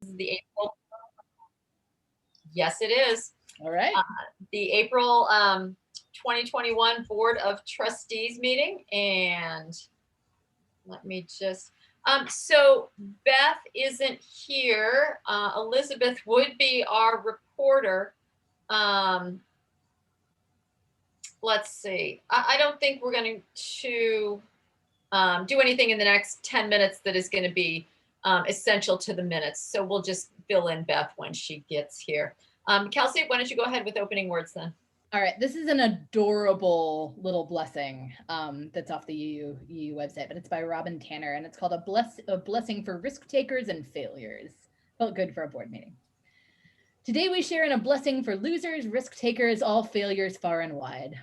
This is the April. Yes, it is. All right. The April 2021 Board of Trustees meeting. And let me just, so Beth isn't here. Elizabeth would be our reporter. Let's see. I don't think we're going to do anything in the next 10 minutes that is going to be essential to the minutes. So we'll just fill in Beth when she gets here. Kelsey, why don't you go ahead with opening words then? All right, this is an adorable little blessing that's off the UU website, but it's by Robin Tanner, and it's called a blessing for risk takers and failures. Felt good for a board meeting. Today we share in a blessing for losers, risk takers, all failures far and wide.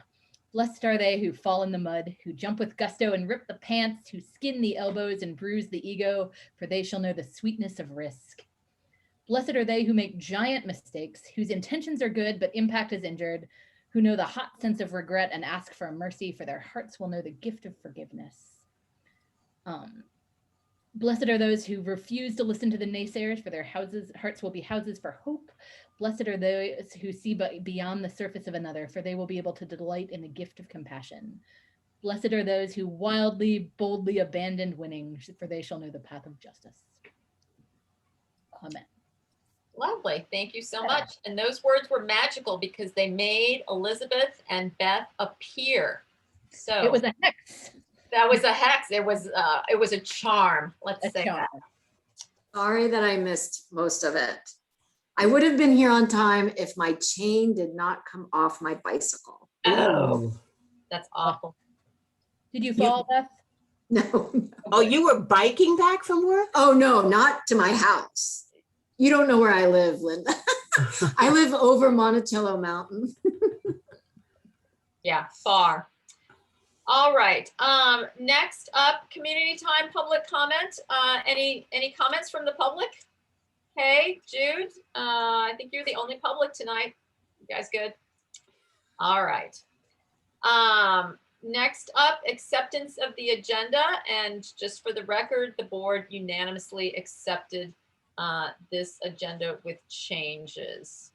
Blessed are they who fall in the mud, who jump with gusto and rip the pants, who skin the elbows and bruise the ego, for they shall know the sweetness of risk. Blessed are they who make giant mistakes, whose intentions are good but impact is injured, who know the hot sense of regret and ask for mercy, for their hearts will know the gift of forgiveness. Blessed are those who refuse to listen to the naysayers, for their hearts will be houses for hope. Blessed are those who see beyond the surface of another, for they will be able to delight in the gift of compassion. Blessed are those who wildly, boldly abandon winning, for they shall know the path of justice. Amen. Lovely. Thank you so much. And those words were magical because they made Elizabeth and Beth appear. So it was a hex. That was a hex. It was a charm. Let's say that. Sorry that I missed most of it. I would have been here on time if my chain did not come off my bicycle. Oh, that's awful. Did you fall, Beth? No. Oh, you were biking back from work? Oh, no, not to my house. You don't know where I live, Linda. I live over Monticello Mountain. Yeah, far. All right. Next up, community time, public comment. Any comments from the public? Hey, Jude. I think you're the only public tonight. You guys good? All right. Next up, acceptance of the agenda. And just for the record, the board unanimously accepted this agenda with changes.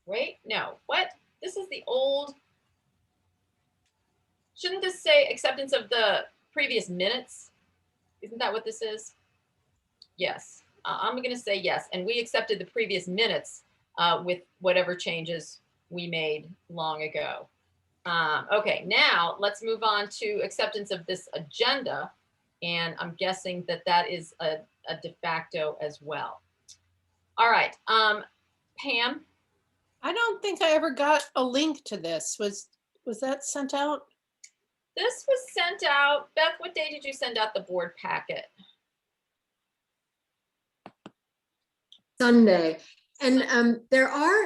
Wait, no, what? This is the old. Shouldn't this say acceptance of the previous minutes? Isn't that what this is? Yes, I'm going to say yes. And we accepted the previous minutes with whatever changes we made long ago. Okay, now let's move on to acceptance of this agenda. And I'm guessing that that is a de facto as well. All right, Pam? I don't think I ever got a link to this. Was that sent out? This was sent out. Beth, what day did you send out the board packet? Sunday. And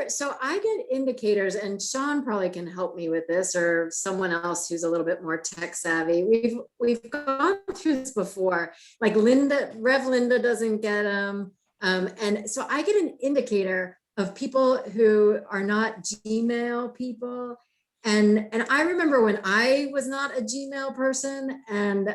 so I get indicators, and Sean probably can help me with this, or someone else who's a little bit more tech savvy. We've gone through this before. Like Rev Linda doesn't get them. And so I get an indicator of people who are not Gmail people. And I remember when I was not a Gmail person, and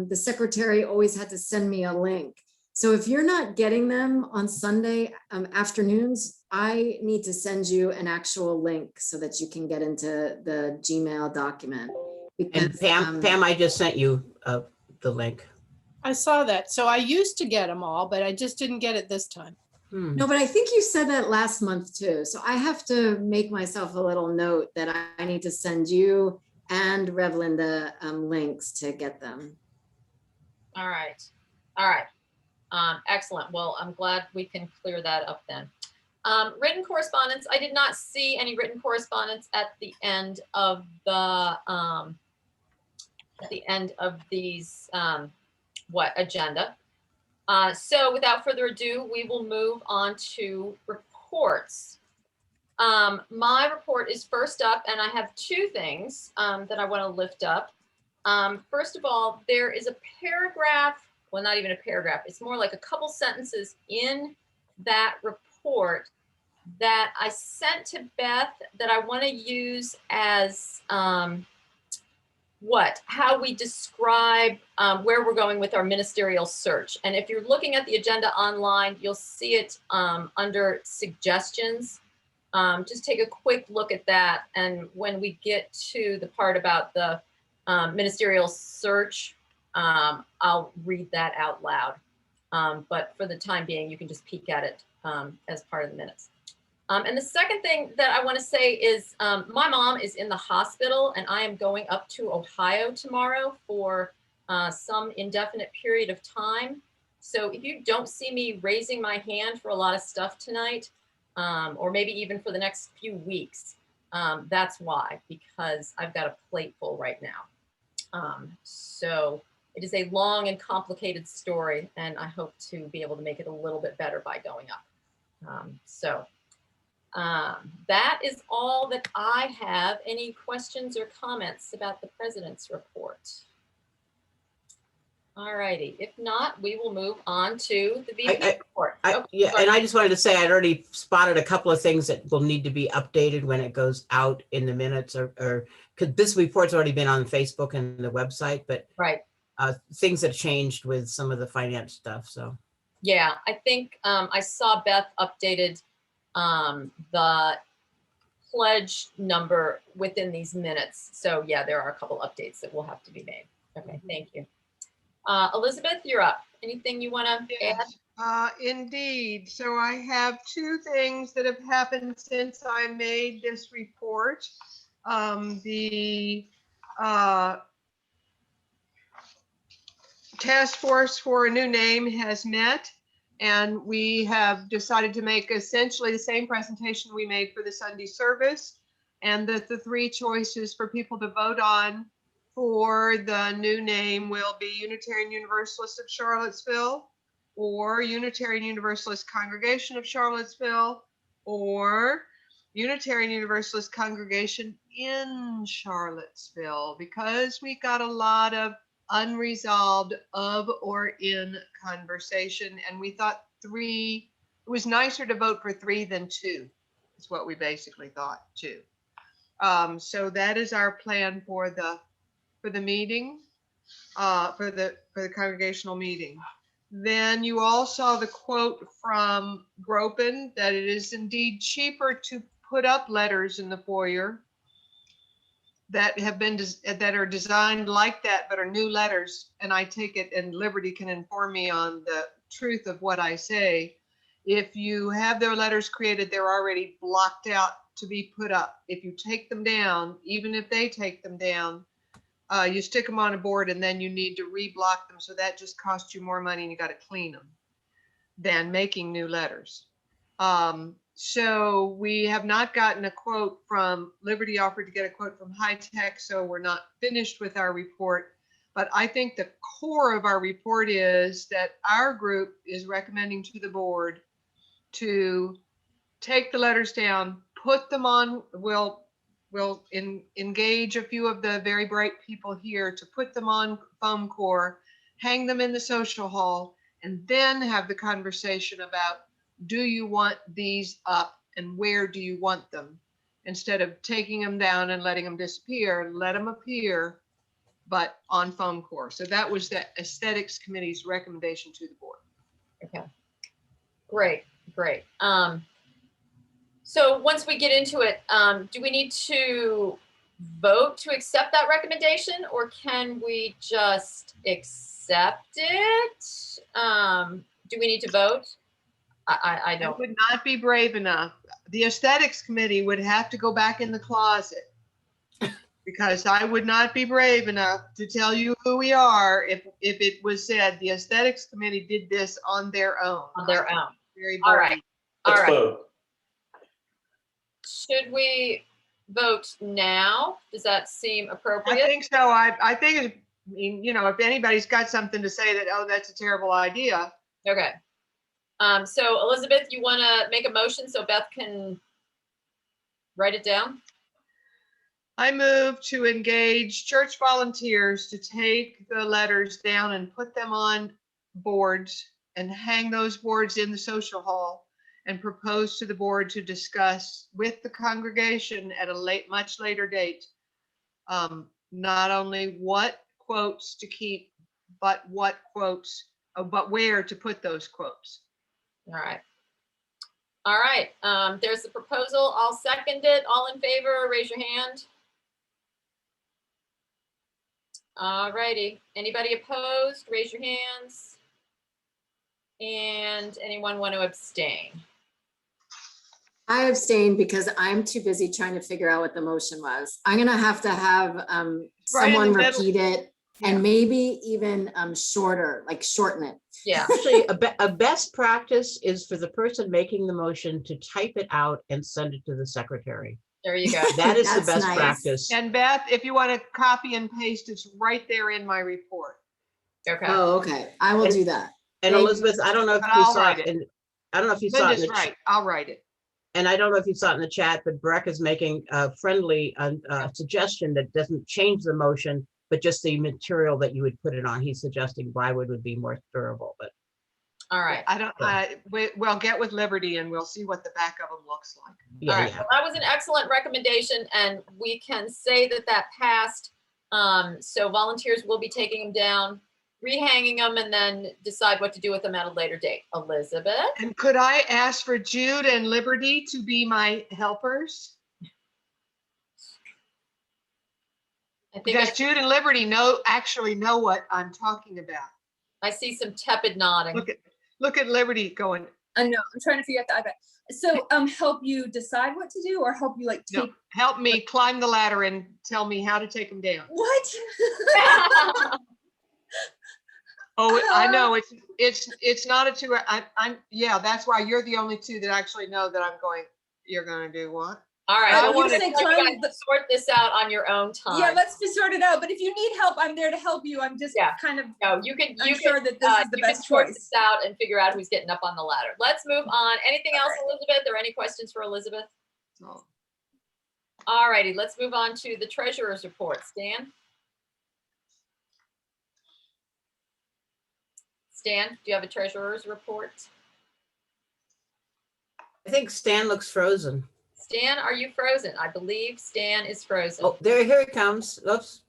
the secretary always had to send me a link. So if you're not getting them on Sunday afternoons, I need to send you an actual link so that you can get into the Gmail document. Because, and Pam, I just sent you the link. I saw that. So I used to get them all, but I just didn't get it this time. No, but I think you said that last month too. So I have to make myself a little note that I need to send you and Rev Linda links to get them. All right. All right. Excellent. Well, I'm glad we can clear that up then. Written correspondence. I did not see any written correspondence at the end of the these agenda. So without further ado, we will move on to reports. My report is first up, and I have two things that I want to lift up. First of all, there is a paragraph. Well, not even a paragraph. It's more like a couple sentences in that report that I sent to Beth that I want to use as how we describe where we're going with our ministerial search. And if you're looking at the agenda online, you'll see it under suggestions. Just take a quick look at that. And when we get to the part about the ministerial search, I'll read that out loud. But for the time being, you can just peek at it as part of the minutes. And the second thing that I want to say is my mom is in the hospital and I am going up to Ohio tomorrow for some indefinite period of time. So if you don't see me raising my hand for a lot of stuff tonight, or maybe even for the next few weeks, that's why, because I've got a plate full right now. So it is a long and complicated story, and I hope to be able to make it a little bit better by going up. That is all that I have. Any questions or comments about the president's report? All righty. If not, we will move on to the VP report. Yeah, sorry. and I just wanted to say I'd already spotted a couple of things that will need to be updated when it goes out in the minutes, or because this report's already been on Facebook and the website, but Right. Things have changed with some of the finance stuff. So Yeah, I think I saw Beth updated the pledge number within these minutes. So yeah, there are a couple updates that will have to be made. Okay, thank you. Elizabeth, you're up. Anything you want to add? Yes, indeed. So I have two things that have happened since I made this report. The task force for a new name has met, and we have decided to make essentially the same presentation we made for the Sunday service, and that the three choices for people to vote on for the new name will be Unitarian Universalist of Charlottesville, or Unitarian Universalist Congregation of Charlottesville, or Unitarian Universalist Congregation in Charlottesville, because we got a lot of unresolved of or in conversation, and we thought it was nicer to vote for 3 than 2. Is what we basically thought too. So that is our plan for the meeting, for the congregational meeting. Then you all saw the quote from Gropin that it is indeed cheaper to put up letters in the foyer that have been that are designed like that, but are new letters. And I take it, and Liberty can inform me on the truth of what I say. If you have their letters created, they're already blocked out to be put up. If you take them down, even if they take them down, you stick them on a board and then you need to reblock them. So that just costs you more money and you got to clean them than making new letters. So we have not gotten a quote from Liberty, offered to get a quote from High Tech. So we're not finished with our report. But I think the core of our report is that our group is recommending to the board to take the letters down, put them on, we'll engage a few of the very bright people here to put them on foam core, hang them in the social hall, and then have the conversation about, do you want these up and where do you want them? Instead of taking them down and letting them disappear, let them appear, but on foam core. So that was the aesthetics committee's recommendation to the board. Okay, great. So once we get into it, do we need to vote to accept that recommendation, or can we just accept it? Do we need to vote? I I don't. would not be brave enough. The aesthetics committee would have to go back in the closet because I would not be brave enough to tell you who we are if it was said the aesthetics committee did this on their own. On their own. Very All bold. right. All Let's right. vote. Should we vote now? Does that seem I appropriate? think so. I think, if anybody's got something to say that, oh, that's a terrible idea. Okay. So Elizabeth, you want to make a motion so Beth can write it down? I move to engage church volunteers to take the letters down and put them on boards and hang those boards in the social hall and propose to the board to discuss with the congregation at a much later date, not only what quotes to keep, but what quotes, but where to put those quotes. All right. All right, there's the proposal. I'll second it. All in favor, raise your hand. All righty. Anybody opposed? Raise your hands. And anyone want to abstain? I abstained because I'm too busy trying to figure out what the motion was. I'm gonna have someone middle. repeat it Yeah. and maybe even shorter, like shorten it. Yeah, Actually, a best practice is for the person making the motion to type it out and send it to the secretary. there you go. That is the That's best nice. practice. And Beth, if you want to copy and paste, it's right there in my report. Okay. Oh, okay. I will do that. And Thank- Elizabeth, I don't know if But you I'll saw write it, it. and I don't know if you saw it in Linda's the right. I'll write it. and I don't know if you saw it in the chat, but Breck is making a friendly suggestion that doesn't change the motion, but just the material that you would put it on. He's suggesting plywood would be more durable, but All right. We'll get with Liberty and we'll see what the back of them looks like. All yeah, right. yeah. Well, that was an excellent recommendation, and we can say that that passed. So volunteers will be taking them down, rehanging them, and then decide what to do with them at a later date. Elizabeth? And could I ask for Jude and Liberty to be my helpers? I think Because Jude and Liberty actually know what I'm talking about. I see some tepid nodding. Look at Liberty going, I know, I'm trying to figure out the iPad. So, help you decide what to do or help you like no, take, help me climb the ladder and tell me how to take them down. what? Oh, I know, it's not a two, yeah, that's why you're the only two that actually know that I'm going, you're gonna do what? All right. I well, wanna- you guys climb can sort this out on your own time. Yeah, let's just sort it out. But if you need help, I'm there to help you. I'm just Yeah. kind of No, you can, you unsure can, that this is the you can best sort choice. this out and figure out who's getting up on the ladder. Let's move on. Anything else, Elizabeth, or any questions for Elizabeth? So, All righty, let's move on to the treasurer's report. Stan? Stan, do you have a treasurer's report? I think Stan looks frozen. Stan, are you frozen? I believe Stan is frozen. Oh, here it comes. Oops.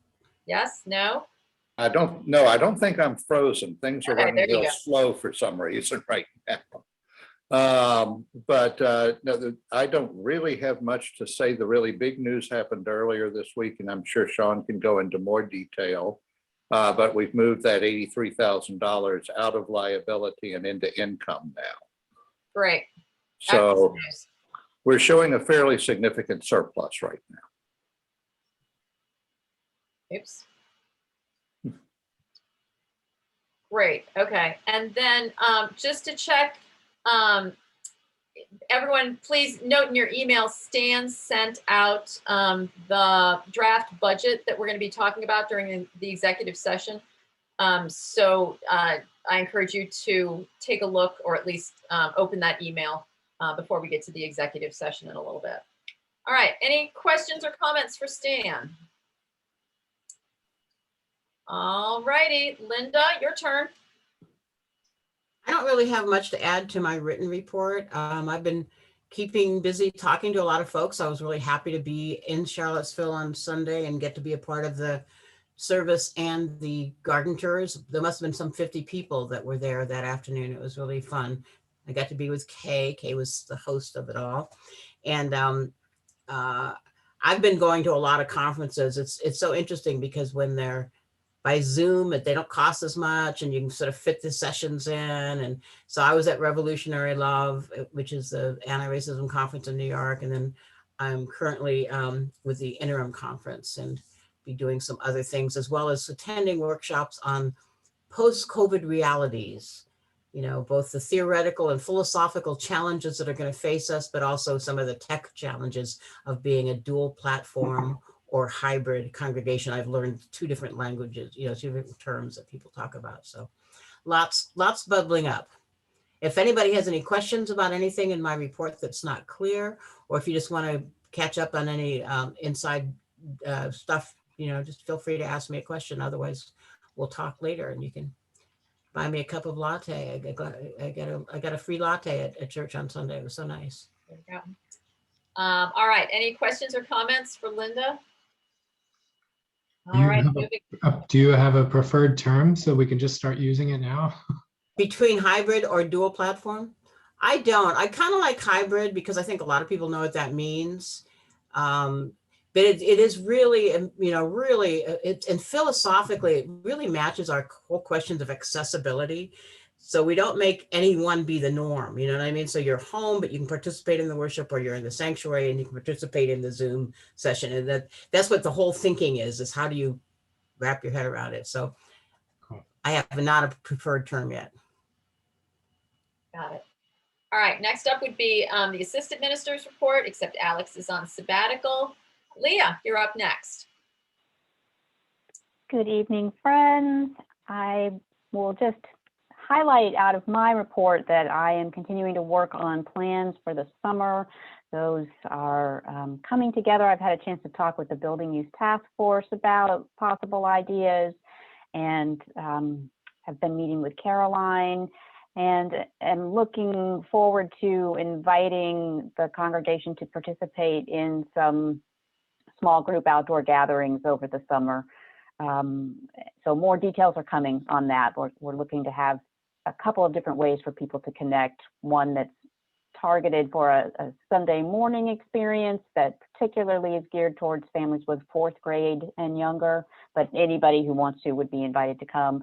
Yes, no? I don't think I'm frozen. Things are Okay, running there you real go. slow for some reason right now. No, I don't really have much to say. The really big news happened earlier this week, and I'm sure Sean can go into more detail. But we've moved that $83,000 out of liability and into income now. Great. So Excellent news. we're showing a fairly significant surplus right now. Oops. Great, okay. And then just to check, everyone, please note in your email, Stan sent out the draft budget that we're going to be talking about during the executive session. So I encourage you to take a look, or at least open that email before we get to the executive session in a little bit. All right, any questions or comments for Stan? All righty, Linda, your turn. I don't really have much to add to my written report. I've been keeping busy talking to a lot of folks. I was really happy to be in Charlottesville on Sunday and get to be a part of the service and the garden tours. There must have been some 50 people that were there that afternoon. It was really fun. I got to be with Kay. Kay was the host of it all. And I've been going to a lot of conferences. It's so interesting because when they're by Zoom, they don't cost as much and you can sort of fit the sessions in. And so I was at Revolutionary Love, which is the anti-racism conference in New York. And then I'm currently with the interim conference and be doing some other things, as well as attending workshops on post-COVID realities, you know, both the theoretical and philosophical challenges that are going to face us, but also some of the tech challenges of being a dual platform or hybrid congregation. I've learned two different languages, you know, two different terms that people talk about. So lots bubbling up. If anybody has any questions about anything in my report that's not clear, or if you just want to catch up on any inside stuff, you know, just feel free to ask me a question. Otherwise, we'll talk later and you can buy me a cup of latte. I got a free latte at church on Sunday. It was so nice. There we go. All right, any questions or comments for Linda? Do All you right, have moving. do you have a preferred term so we can just start using it now? Between hybrid or dual platform? I don't. I kind of like hybrid because I think a lot of people know what that means. But it is really, really, and philosophically, it really matches our whole questions of accessibility. So we don't make anyone be the norm, you know what I mean? So you're home, but you can participate in the worship, or you're in the sanctuary and you can participate in the Zoom session. And that's what the whole thinking is how do you wrap your head around it? So Cool. I have not a preferred term yet. Got it. All right, next up would be the assistant minister's report, except Alex is on sabbatical. Leah, you're up next. Good evening, friends. I will just highlight out of my report that I am continuing to work on plans for the summer. Those are coming together. I've had a chance to talk with the Building Use Task Force about possible ideas, and have been meeting with Caroline, and am looking forward to inviting the congregation to participate in some small group outdoor gatherings over the summer. So more details are coming on that. We're looking to have a couple of different ways for people to connect. One that's targeted for a Sunday morning experience that particularly is geared towards families with 4th grade and younger, but anybody who wants to would be invited to come.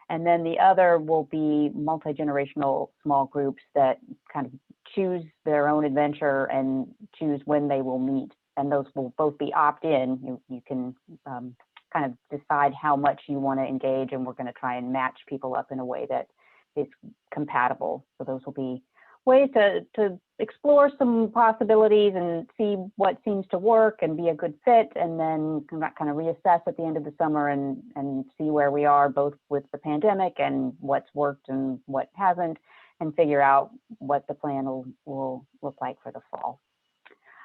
And then the other will be multi-generational small groups that kind of choose their own adventure and choose when they will meet. And those will both be opt-in. You can kind of decide how much you want to engage, and we're going to try and match people up in a way that is compatible. So those will be ways to explore some possibilities and see what seems to work and be a good fit, and then kind of reassess at the end of the summer and see where we are, both with the pandemic and what's worked and what hasn't, and figure out what the plan will look like for the fall.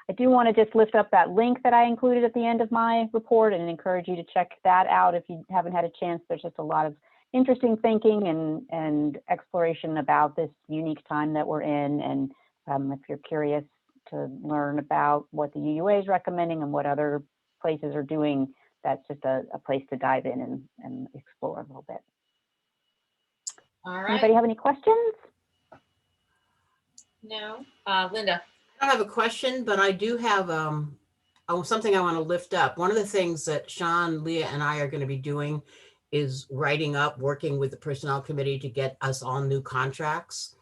I do want to just lift up that link that I included at the end of my report and encourage you to check that out if you haven't had a chance. There's just a lot of interesting thinking and exploration about this unique time that we're in. And if you're curious to learn about what the UUA is recommending and what other places are doing, that's just a place to dive in and explore a little bit. All right. Anybody have any questions? No. Linda. I don't have a question, but I do have something I want to lift up. One of the things that Sean, Leah, and I are going to be doing is working with the personnel committee to get us all new contracts,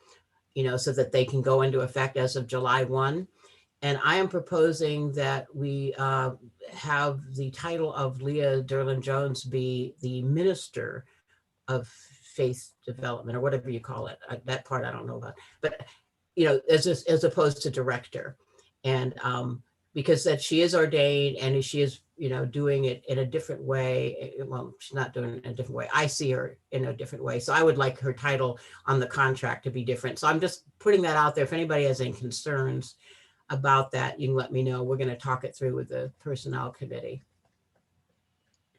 so that they can go into effect as of July 1. And I am proposing that we have the title of Leah Derlin Jones be the Minister of Faith Development, or whatever you call it. That part I don't know about, but as opposed to director. And because that she is ordained and she is, doing it in a different way. Well, she's not doing it in a different way. I see her in a different way. So I would like her title on the contract to be different. So I'm just putting that out there. If anybody has any concerns about that, you can let me know. We're going to talk it through with the personnel committee.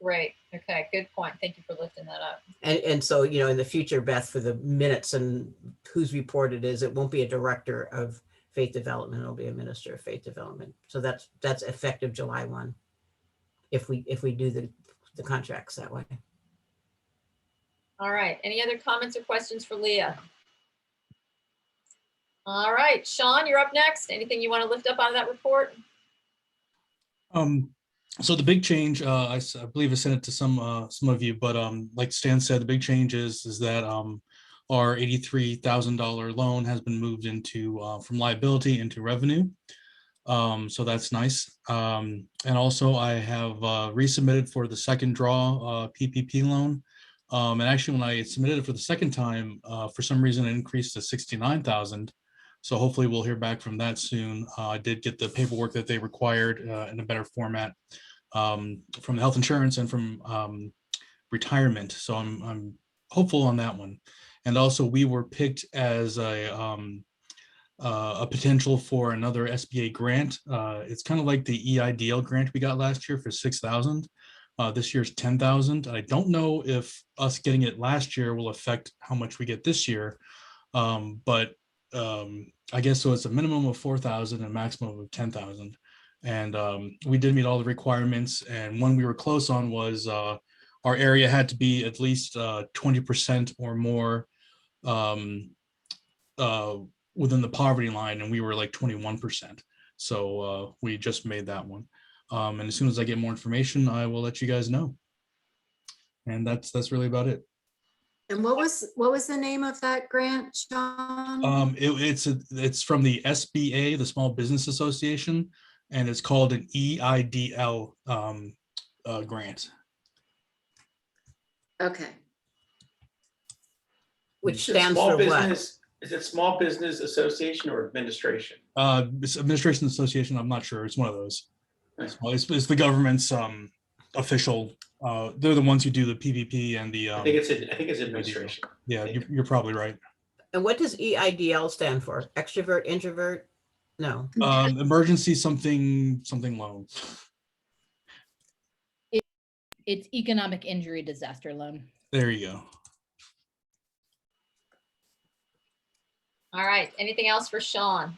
Great. Okay. Good point. Thank you for lifting that up. And so, in the future, Beth, for the minutes and whose report it is, it won't be a director of faith development. It'll be a minister of faith development. So that's effective July 1. If we do the contracts that way. All right. Any other comments or questions for Leah? All right. Sean, you're up next. Anything you want to lift up out of that report? So the big change, I believe I sent it to some of you, but like Stan said, the big change is that our $83,000 loan has been moved into from liability into revenue. So that's nice. And also I have resubmitted for the second draw PPP loan. And actually when I submitted it for the second time, for some reason it increased to 69,000. So hopefully we'll hear back from that soon. I did get the paperwork that they required in a better format from the health insurance and from retirement. So I'm hopeful on that one. And also we were picked as a potential for another SBA grant. It's kind of like the EIDL grant we got last year for 6,000. This year's 10,000. I don't know if us getting it last year will affect how much we get this year, but I guess so. It's a minimum of 4,000 and a maximum of 10,000. And we did meet all the requirements. And one we were close on was our area had to be at least 20% or more within the poverty line, and we were like 21%. So we just made that one. And as soon as I get more information, I will let you guys know. And that's really about it. And what was the name of that grant, Sean? It's from the SBA, the Small Business Association, and it's called an EIDL grant. Okay. Which Is it stands small for what? business? Is it Small Business Association or Administration? It's Administration Association. I'm not sure. It's one of those. Right. It's the government's official. They're the ones who do the PPP and the. I think it's administration. Yeah, you're probably right. And what does EIDL stand for? Extrovert, introvert? No. Emergency something loan. It's economic injury disaster loan. There you go. All right. Anything else for Sean?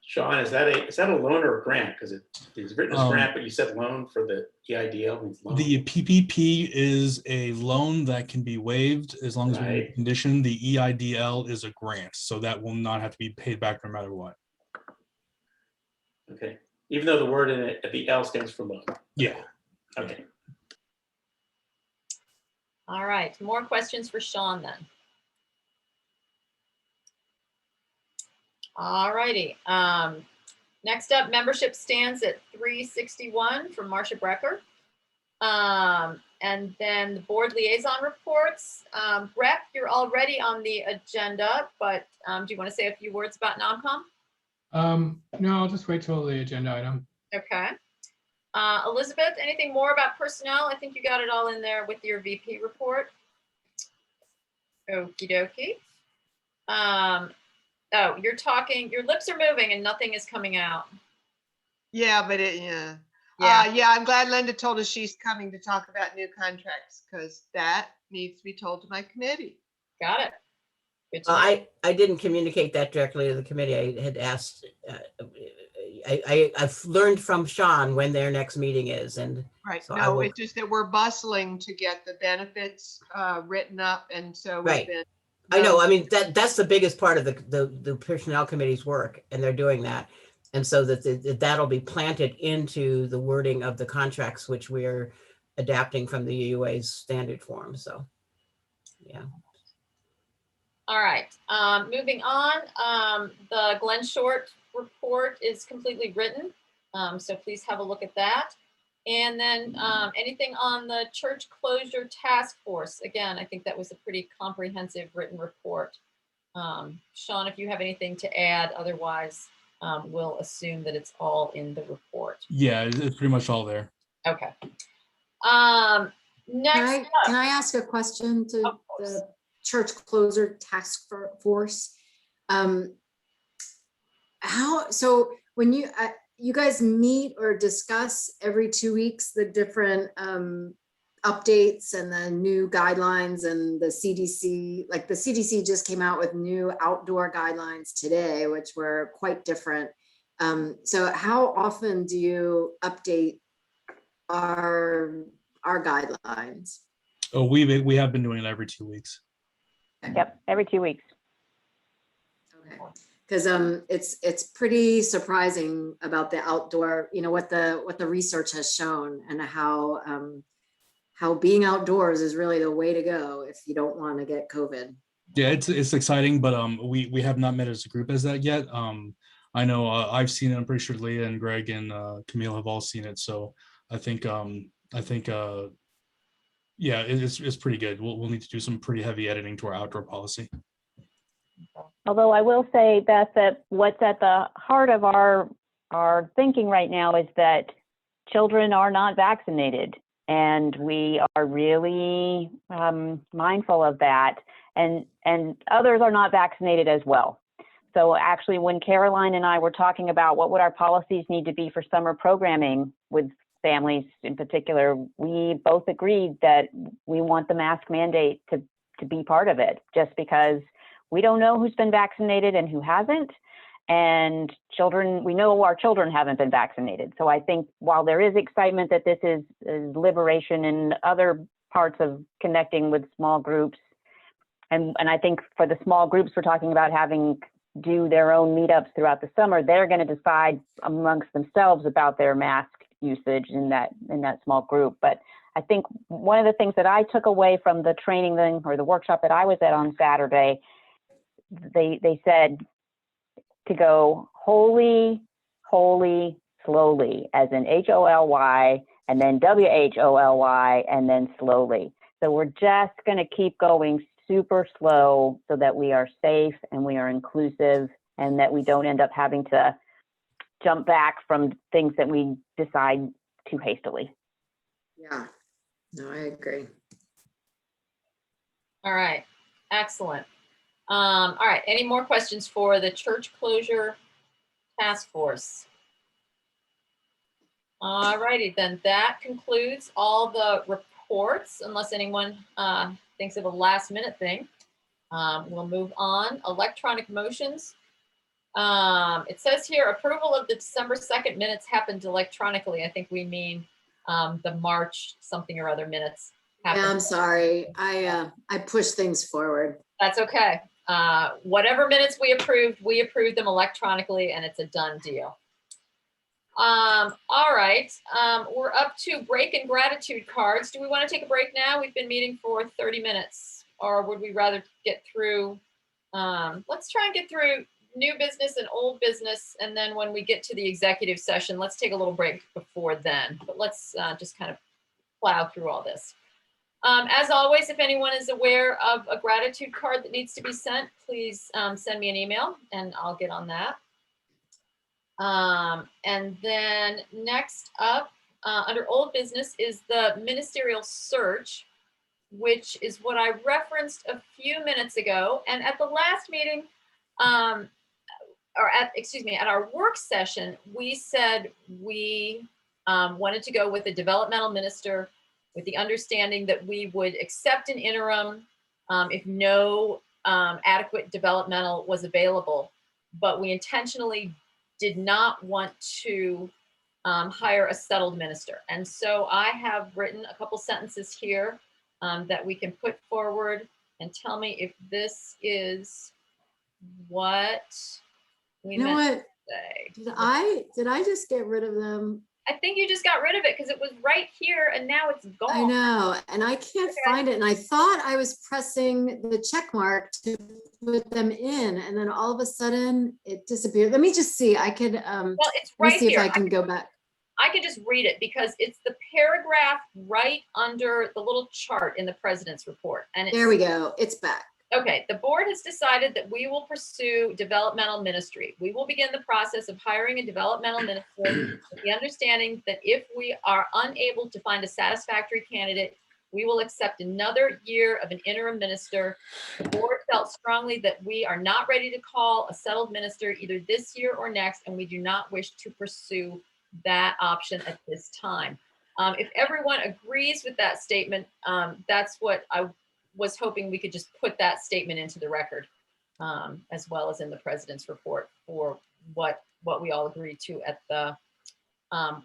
Sean, is that a loan or a grant? Because it's written as grant, but you said loan for the EIDL means loan. The PPP is a loan that can be waived as long as we meet the condition. The EIDL is a grant, so that will not have to be paid back no matter what. Okay. Even though the word in it, the L stands for loan. Yeah. Okay. All right. More questions for Sean then. All righty. Next up, membership stands at 361 from Marcia Brecker. And then the board liaison reports. Rep, you're already on the agenda, but do you want to say a few words about NOMCOM? No, I'll just wait till the agenda item. Okay. Elizabeth, anything more about personnel? I think you got it all in there with your VP report. Okie dokie. Oh, you're talking, your lips are moving and nothing is coming out. Yeah, but Yeah. yeah, I'm glad Linda told us she's coming to talk about new contracts because that needs to be told to my committee. Got it. Good to know. I didn't communicate that directly to the committee. I had asked, I've learned from Sean when their next meeting is, and Right. so I No, will- it's just that we're bustling to get the benefits written up. And so Right. we've been. I know, I mean, that's the biggest part of the personnel committee's work, and they're doing that. And so that'll be planted into the wording of the contracts, which we're adapting from the UUA's standard form, so, yeah. All right, moving on. The Glenn Short report is completely written, so please have a look at that. And then anything on the church closure task force? Again, I think that was a pretty comprehensive written report. Sean, if you have anything to add, otherwise we'll assume that it's all in the report. Yeah, it's pretty much all there. Okay. Can Next I up, ask a question to Of course. the church closer task force? So when you guys meet or discuss every 2 weeks the different updates and the new guidelines and the CDC, like the CDC just came out with new outdoor guidelines today, which were quite different. So how often do you update our guidelines? Oh, we have been doing it every 2 weeks. Yep, every 2 weeks. Okay. Because it's pretty surprising about the outdoor, what the research has shown, and how being outdoors is really the way to go if you don't want to get COVID. Yeah, it's exciting, but we have not met as a group as that yet. I know I've seen it. I'm pretty sure Leah and Greg and Camille have all seen it. So I think yeah, it's pretty good. We'll need to do some pretty heavy editing to our outdoor policy. Although I will say, Beth, that what's at the heart of our thinking right now is that children are not vaccinated, and we are really mindful of that, and others are not vaccinated as well. So actually, when Caroline and I were talking about what would our policies need to be for summer programming with families in particular, we both agreed that we want the mask mandate to be part of it, just because we don't know who's been vaccinated and who hasn't. And children, we know our children haven't been vaccinated. So I think while there is excitement that this is liberation in other parts of connecting with small groups, and I think for the small groups we're talking about having do their own meetups throughout the summer, they're going to decide amongst themselves about their mask usage in that small group. But I think one of the things that I took away from the training thing or the workshop that I was at on Saturday, they said to go holy, slowly, as in HOLY, and then WHOLY, and then slowly. So we're just going to keep going super slow so that we are safe and we are inclusive and that we don't end up having to jump back from things that we decide too hastily. Yeah, no, I agree. All right, excellent. All right, any more questions for the church closure task force? All righty, then that concludes all the reports, unless anyone thinks of a last minute thing. We'll move on. Electronic motions. It says here approval of the December 2nd minutes happened electronically. I think we mean the March something or other minutes. Yeah, I'm sorry. I pushed things forward. That's okay. Whatever minutes we approved them electronically, and it's a done deal. All right, we're up to break and gratitude cards. Do we want to take a break now? We've been meeting for 30 minutes, or would we rather get through? Let's try and get through new business and old business, and then when we get to the executive session, let's take a little break before then. But let's just kind of plow through all this. As always, if anyone is aware of a gratitude card that needs to be sent, please send me an email and I'll get on that. And then next up, under old business is the ministerial search, which is what I referenced a few minutes ago. And at the last meeting, at our work session, we said we wanted to go with a developmental minister with the understanding that we would accept an interim if no adequate developmental was available, but we intentionally did not want to hire a settled minister. And so I have written a couple sentences here that we can put forward, and tell me if this is what we You know meant what? to say. Did I just get rid of them? I think you just got rid of it because it was right here and now it's gone. I know, and I can't find it. And I thought I was pressing the check mark to put them in, and then all of a sudden it disappeared. Let me just see. I could Well, it's let me right see here. if I can go back. I can just read it because it's the paragraph right under the little chart in the president's report. And There we go. It's back. Okay, the board has decided that we will pursue developmental ministry. We will begin the process of hiring a developmental minister with the understanding that if we are unable to find a satisfactory candidate, we will accept another year of an interim minister. The board felt strongly that we are not ready to call a settled minister either this year or next, and we do not wish to pursue that option at this time. If everyone agrees with that statement, that's what I was hoping we could just put that statement into the record, as well as in the president's report for what we all agreed to at the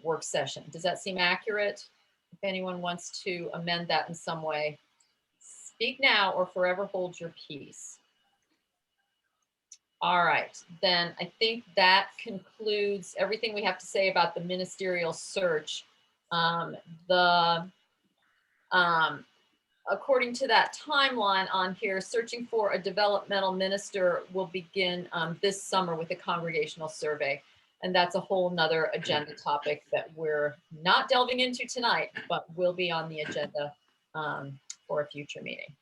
work session. Does that seem accurate? If anyone wants to amend that in some way, speak now or forever hold your peace. All right, then I think that concludes everything we have to say about the ministerial search. According to that timeline on here, searching for a developmental minister will begin this summer with a congregational survey. And that's a whole nother agenda topic that we're not delving into tonight, but will be on the agenda for a future meeting.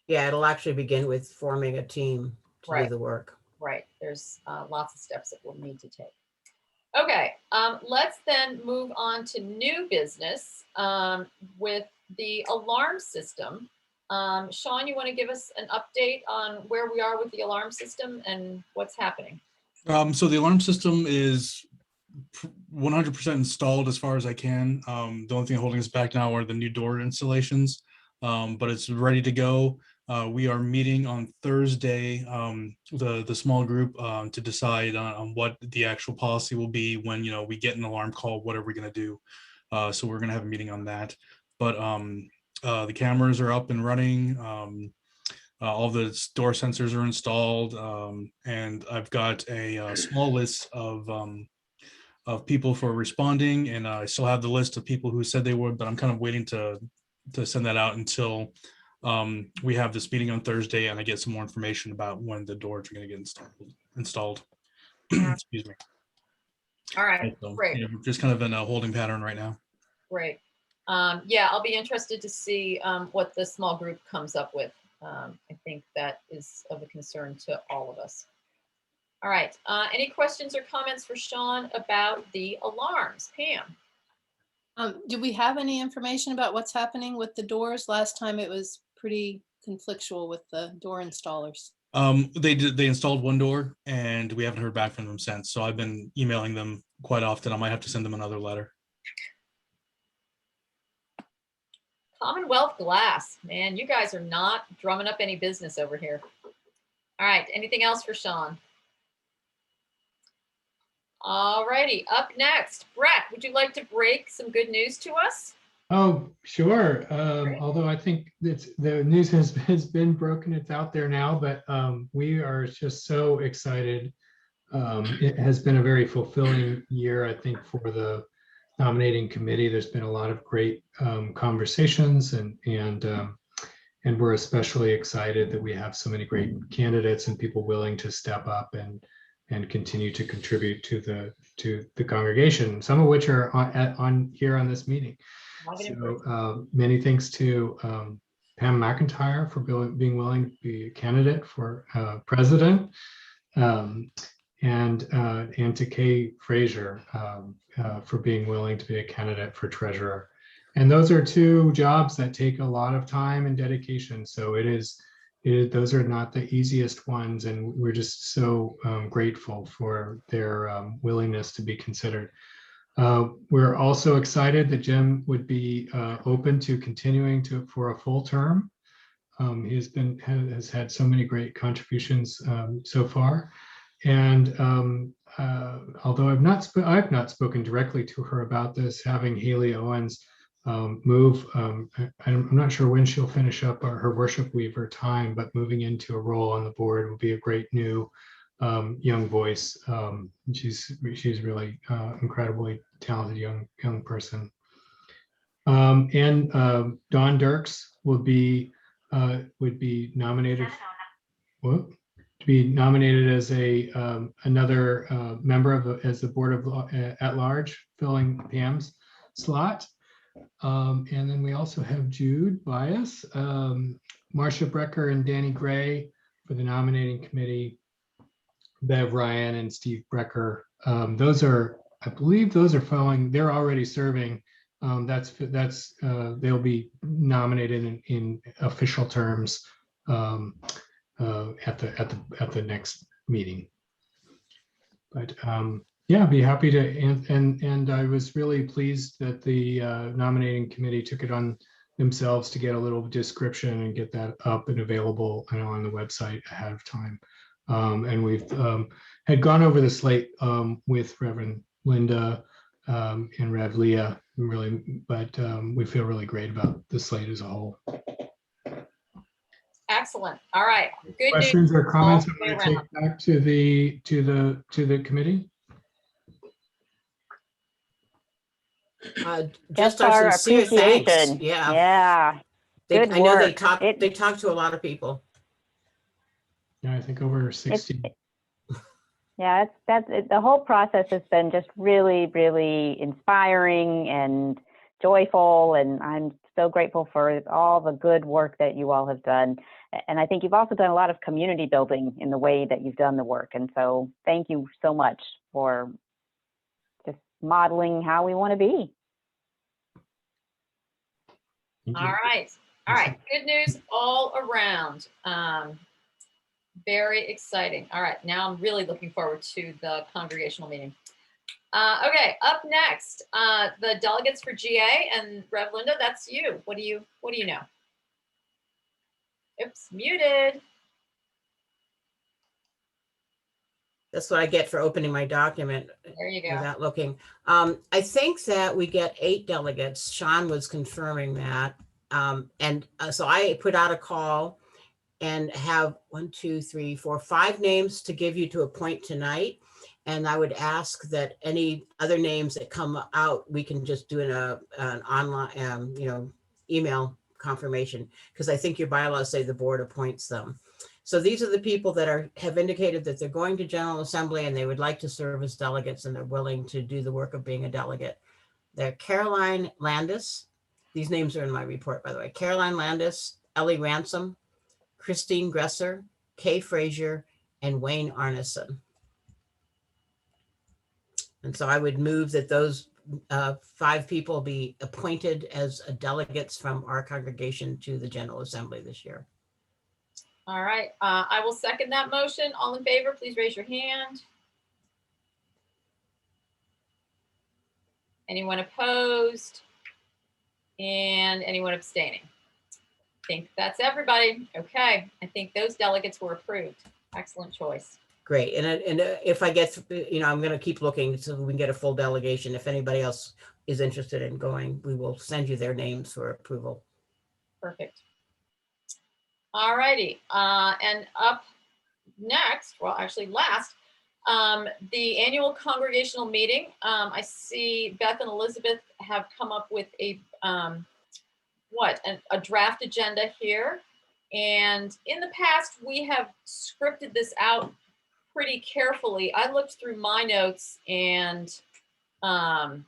Yeah, it'll actually begin with forming a team to Right. do the work. Right, there's lots of steps that we'll need to take. Okay, let's then move on to new business with the alarm system. Sean, you want to give us an update on where we are with the alarm system and what's happening? So the alarm system is 100% installed as far as I can. The only thing holding us back now are the new door installations, but it's ready to go. We are meeting on Thursday, the small group, to decide on what the actual policy will be when, we get an alarm call, what are we going to do? So we're going to have a meeting on that. But the cameras are up and running. All the door sensors are installed, and I've got a small list of people for responding, and I still have the list of people who said they would, but I'm kind of waiting to send that out until we have this meeting on Thursday and I get some more information about when the doors are going to get installed. Excuse me. All right, So, great. we're just kind of in a holding pattern right now. Great. Yeah, I'll be interested to see what the small group comes up with. I think that is of a concern to all of us. All right. Any questions or comments for Sean about the alarms? Pam? Do we have any information about what's happening with the doors? Last time it was pretty conflictual with the door installers. They installed one door and we haven't heard back from them since. So I've been emailing them quite often. I might have to send them another letter. Commonwealth Glass, man, you guys are not drumming up any business over here. All right, anything else for Sean? All righty, up next, Brett, would you like to break some good news to us? Oh, sure. Although I think the news has been broken, it's out there now, but we are just so excited. It has been a very fulfilling year, I think, for the nominating committee. There's been a lot of great conversations, and we're especially excited that we have so many great candidates and people willing to step up and continue to contribute to the congregation, some of which are on here on this meeting. So many thanks to Pam McIntyre for being willing to be a candidate for president, and to Kay Frazier for being willing to be a candidate for treasurer. And those are two jobs that take a lot of time and dedication. So those are not the easiest ones, and we're just so grateful for their willingness to be considered. We're also excited that Jim would be open to continuing for a full term. He has had so many great contributions so far, and although I've not spoken directly to her about this, having Haley Owens move, I'm not sure when she'll finish up her worship weaver time, but moving into a role on the board will be a great new young voice. She's really incredibly talented young person. And Dawn Dirks would be nominated. To be nominated as another member as the board of at large, filling Pam's slot. And then we also have Jude Bias, Marcia Brecker and Danny Gray for the nominating committee, Bev Ryan and Steve Brecker. I believe those are following, they're already serving. They'll be nominated in official terms at the next meeting. But yeah, I'd be happy to, and I was really pleased that the nominating committee took it on themselves to get a little description and get that up and available on the website ahead of time. And we've had gone over the slate with Reverend Linda and Rev Leah, but we feel really great about the slate as a whole. Excellent. All right. Good questions news or comments all I the want way to around. take back to the committee? Just Just our sincere thanks. appreciation. Yeah. Yeah. Good I know they work. talk to a lot of people. Yeah, I think over 60. Yeah, the whole process has been just really, really inspiring and joyful, and I'm so grateful for all the good work that you all have done. And I think you've also done a lot of community building in the way that you've done the work. And so thank you so much for just modeling how we want to be. All right. All right. Good news all around. Very exciting. All right. Now I'm really looking forward to the congregational meeting. Okay. Up next, the delegates for GA, and Rev Linda, that's you. What do you know? Oops, muted. That's what I get for opening my document There you go. without looking. I think that we get 8 delegates. Sean was confirming that. So I put out a call and have 5 names to give you to appoint tonight. And I would ask that any other names that come out, we can just do an online, email confirmation, because I think your bylaws say the board appoints them. So these are the people that have indicated that they're going to General Assembly and they would like to serve as delegates and they're willing to do the work of being a delegate. They're Caroline Landis. These names are in my report, by the way. Caroline Landis, Ellie Ransom, Christine Gresser, Kay Frazier, and Wayne Arneson. And so I would move that those 5 people be appointed as delegates from our congregation to the General Assembly this year. All right, I will second that motion. All in favor, please raise your hand. Anyone opposed? And anyone abstaining? I think that's everybody. Okay, I think those delegates were approved. Excellent choice. Great. And if I get, I'm going to keep looking so we can get a full delegation. If anybody else is interested in going, we will send you their names for approval. Perfect. All righty, and up next, well, actually last, the annual congregational meeting. I see Beth and Elizabeth have come up with a draft agenda here. And in the past, we have scripted this out pretty carefully. I looked through my notes and I'm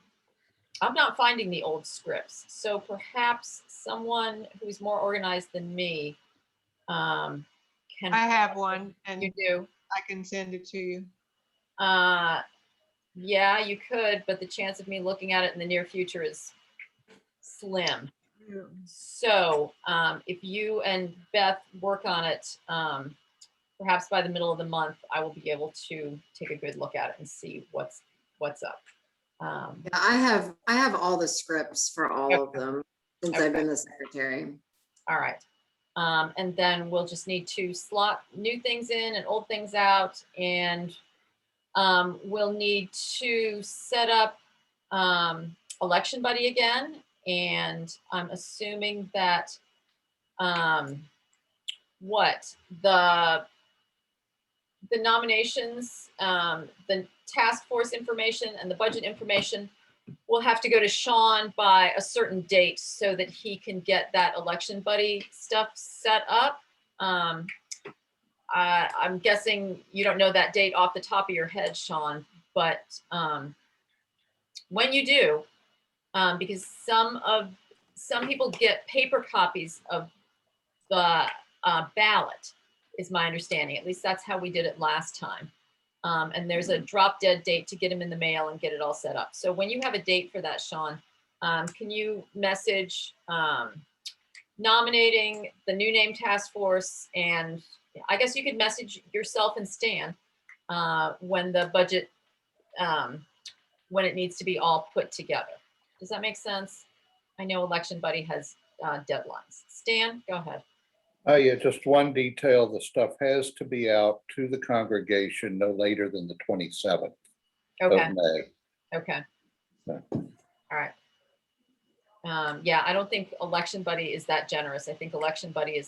not finding the old scripts. So perhaps someone who's more organized than me can. I have one and You do? I can send it to you. Yeah, you could, but the chance of me looking at it in the near future is slim. So if you and Beth work on it, perhaps by the middle of the month, I will be able to take a good look at it and see what's up. Yeah, I have all the scripts for all of them since I've been the secretary. All right. And then we'll just need to slot new things in and old things out. And we'll need to set up Election Buddy again. And I'm assuming that the nominations, the task force information and the budget information will have to go to Sean by a certain date so that he can get that Election Buddy stuff set up. I'm guessing you don't know that date off the top of your head, Sean, but when you do, because some people get paper copies of the ballot, is my understanding. At least that's how we did it last time. And there's a drop dead date to get them in the mail and get it all set up. So when you have a date for that, Sean, can you message nominating the new name task force? And I guess you could message yourself and Stan when the budget, when it needs to be all put together. Does that make sense? I know Election Buddy has deadlines. Stan, go ahead. Yeah, just one detail, the stuff has to be out to the congregation no later than the 27th Okay. of May. Okay. Yeah. All right. Yeah, I don't think Election Buddy is that generous. I think Election Buddy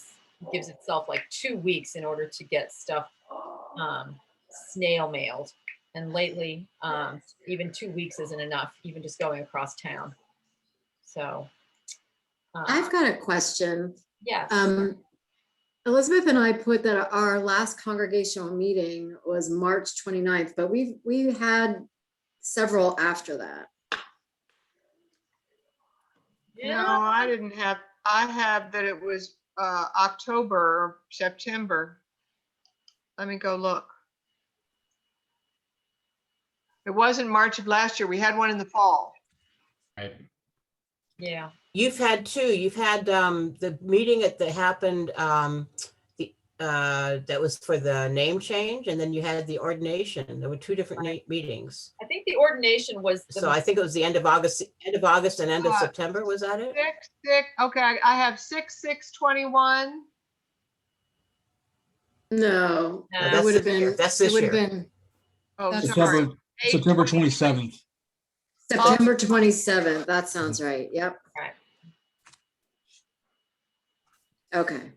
gives itself like 2 weeks in order to get stuff snail mailed. And lately, even 2 weeks isn't enough, even just going across town. So. I've got a question. Yes. Elizabeth and I put that our last congregational meeting was March 29th, but we had several after that. No, I didn't have, I have that it was October or September. Let me go look. It wasn't March of last year. We had one in the fall. Right. Yeah. You've had 2. You've had the meeting that happened that was for the name change, and then you had the ordination. There were 2 different meetings. I think the ordination was. So I think it was the end of August and end of September. Was that it? 6/6. Okay, I have 6/6/21. No, No, that that's would have this year. been, That's it this would have year. been Oh, That's sorry. September, 8, September 20. 27th. September 27th. That sounds right. Yep. Right. Okay.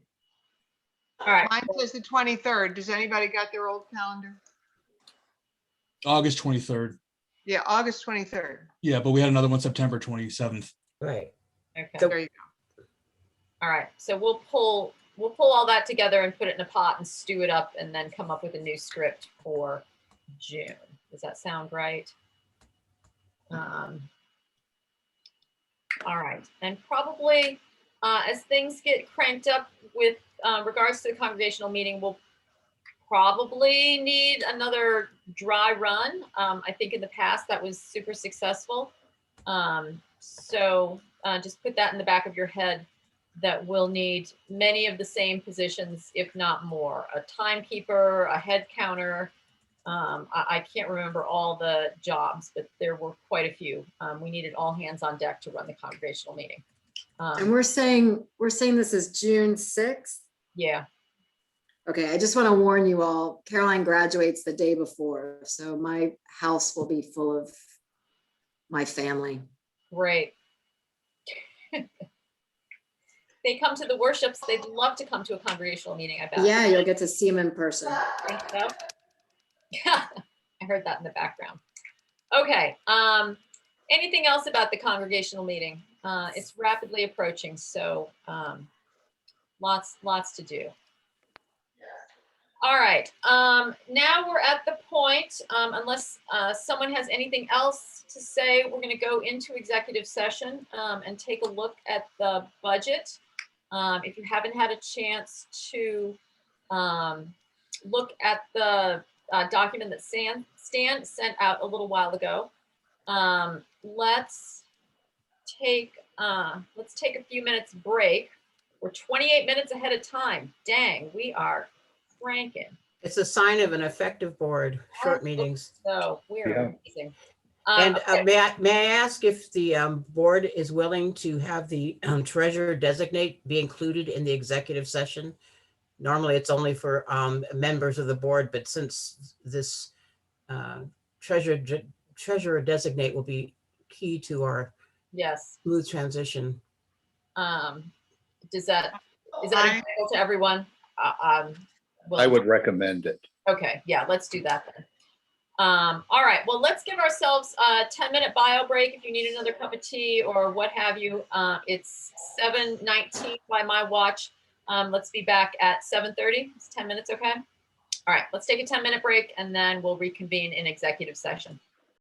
All right. Mine says the 23rd. Does anybody got their old calendar? August 23rd. Yeah, August 23rd. Yeah, but we had another one September 27th. Right. Okay. So- There you go. All right. So we'll pull all that together and put it in a pot and stew it up and then come up with a new script for June. Does that sound right? All right. And probably as things get cranked up with regards to the congregational meeting, we'll probably need another dry run. I think in the past that was super successful. So just put that in the back of your head that we'll need many of the same positions, if not more. A timekeeper, a head counter. I can't remember all the jobs, but there were quite a few. We needed all hands on deck to run the congregational meeting. And we're saying this is June 6th. Yeah. Okay, I just want to warn you all, Caroline graduates the day before, so my house will be full of my family. Great. They come to the worships. They'd love to come to a congregational meeting, I bet. Yeah, you'll get to see them in person. Think so? Yeah, I heard that in the background. Okay. Anything else about the congregational meeting? It's rapidly approaching, so lots to do. All right. Now we're at the point, unless someone has anything else to say, we're going to go into executive session and take a look at the budget. If you haven't had a chance to look at the document that Stan sent out a little while ago, let's take a few minutes break. We're 28 minutes ahead of time. Dang, we are cranking. It's a sign of an effective board, short meetings. So we're Yeah. amazing. And Okay. may I ask if the board is willing to have the treasurer designate be included in the executive session? Normally, it's only for members of the board, but since this treasurer designate will be key to our Yes. smooth transition. Is that acceptable to everyone? I would recommend it. Okay, yeah, let's do that then. All right, well, let's give ourselves a 10-minute bio break if you need another cup of tea or what have you. It's 7:19 by my watch. Let's be back at 7:30. It's 10 minutes, okay? All right, let's take a 10-minute break and then we'll reconvene in executive session.